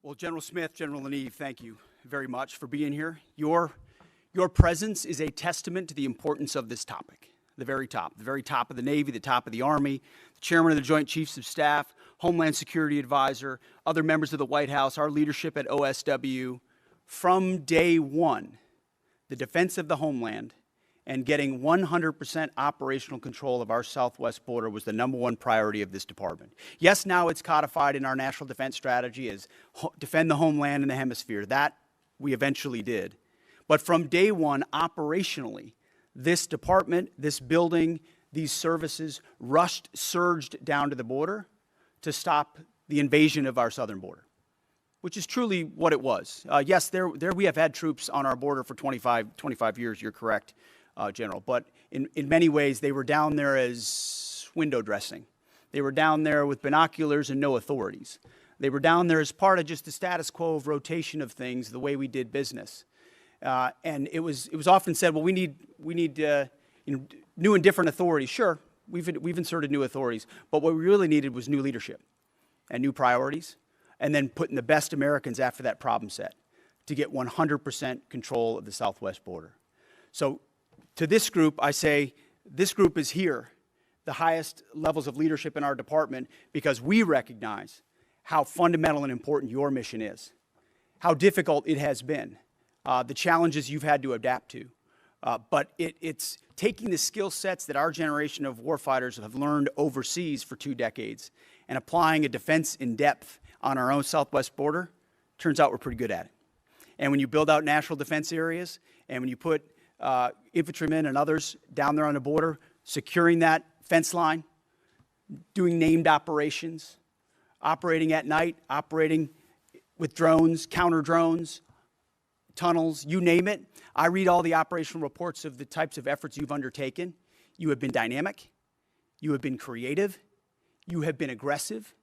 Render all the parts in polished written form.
Well, General Smith, General Leneve, thank you very much for being here. Your presence is a testament to the importance of this topic. The very top of the Navy, the top of the Army, the Chairman of the Joint Chiefs of Staff, Homeland Security Advisor, other members of the White House, our leadership at OSW. From day one, the defense of the homeland and getting 100% operational control of our southwest border was the #1 priority of this department. Yes, now it's codified in our national defense strategy as defend the homeland and the hemisphere. That we eventually did. But from day one, operationally, this department, this building, these services surged down to the border to stop the invasion of our southern border, which is truly what it was. Yes, there we have had troops on our border for 25 years, you're correct, General. But in many ways, they were down there as window dressing. They were down there with binoculars and no authorities. They were down there as part of just the status quo of rotation of things, the way we did business. And it was often said, well, we need new and different authorities. Sure, we've inserted new authorities, but what we really needed was new leadership and new priorities, and then putting the best Americans after that problem set to get 100% control of the southwest border. So to this group, I say, this group is here, the highest levels of leadership in our department, because we recognize how fundamental and important your mission is, how difficult it has been, the challenges you've had to adapt to. But it's taking the skill sets that our generation of warfighters have learned overseas for 2 decades and applying a defense in depth on our own southwest border. Turns out we're pretty good at it. And when you build out national defense areas, and when you put infantrymen and others down there on the border, securing that fence line, doing named operations, operating at night, operating with drones, counter drones, tunnels, you name it. I read all the operational reports of the types of efforts you've undertaken. You have been dynamic. You have been creative. You have been aggressive.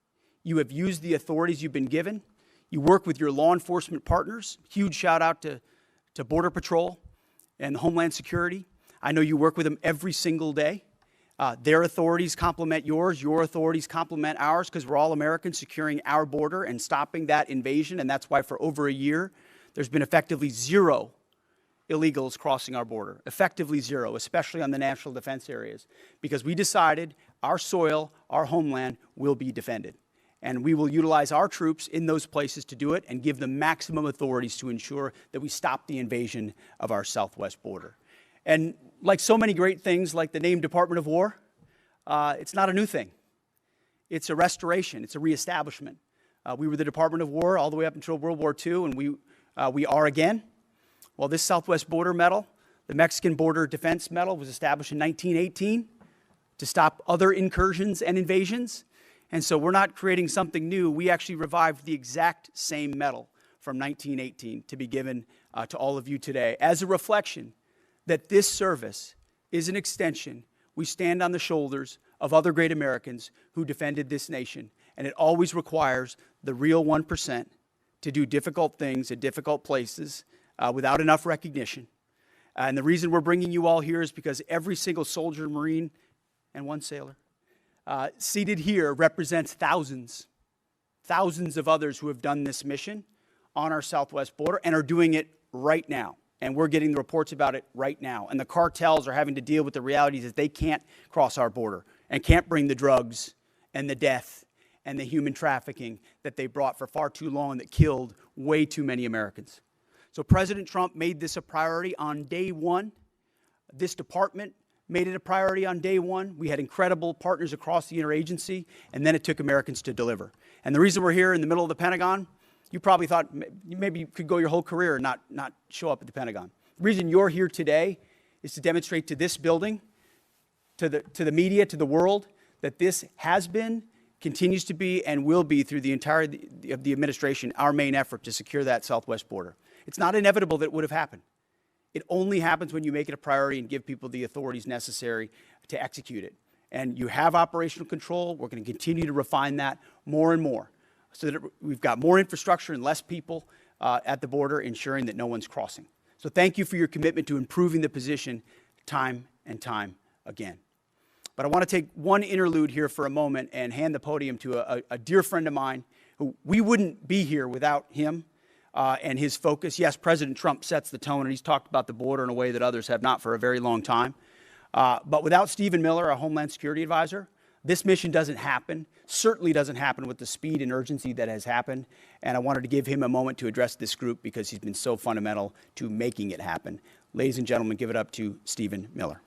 You have used the authorities you've been given. You work with your law enforcement partners. Huge shout out to Border Patrol and Homeland Security. I know you work with them every single day. Their authorities complement yours. Your authorities complement ours, because we're all Americans securing our border and stopping that invasion. And that's why for over a year, there's been effectively 0 illegals crossing our border, effectively 0, especially on the national defense areas, because we decided our soil, our homeland will be defended. And we will utilize our troops in those places to do it and give them maximum authorities to ensure that we stop the invasion of our southwest border. And like so many great things, like the name Department of War, it's not a new thing. It's a restoration. It's a reestablishment. We were the Department of War all the way up until World War II, and we are again. Well, this Southwest Border Medal, the Mexican Border Defense Medal, was established in 1918 to stop other incursions and invasions. And so we're not creating something new. We actually revived the exact same medal from 1918 to be given to all of you today as a reflection that this service is an extension. We stand on the shoulders of other great Americans who defended this nation. And it always requires the real 1% to do difficult things at difficult places without enough recognition. And the reason we're bringing you all here is because every single soldier, Marine, and 1 sailor seated here represents thousands of others who have done this mission on our southwest border and are doing it right now. And we're getting the reports about it right now. And the cartels are having to deal with the realities that they can't cross our border and can't bring the drugs and the death and the human trafficking that they brought for far too long that killed way too many Americans. So President Trump made this a priority on day one. This department made it a priority on day one. We had incredible partners across the interagency, and then it took Americans to deliver. And the reason we're here in the middle of the Pentagon, you probably thought maybe you could go your whole career and not show up at the Pentagon. The reason you're here today is to demonstrate to this building, to the media, to the world, that this has been, continues to be, and will be through the entirety of the administration, our main effort to secure that southwest border. It's not inevitable that it would have happened. It only happens when you make it a priority and give people the authorities necessary to execute it. And you have operational control. We're going to continue to refine that more and more so that we've got more infrastructure and less people at the border, ensuring that no one's crossing. So thank you for your commitment to improving the position time and time again. But I want to take one interlude here for a moment and hand the podium to a dear friend of mine We wouldn't be here without him and his focus. Yes, President Trump sets the tone, and he's talked about the border in a way that others have not for a very long time. But without Stephen Miller, a Homeland Security advisor, this mission doesn't happen, certainly doesn't happen with the speed and urgency that has happened. And I wanted to give him a moment to address this group because he's been so fundamental to making it happen. Ladies and gentlemen, give it up to Stephen Miller.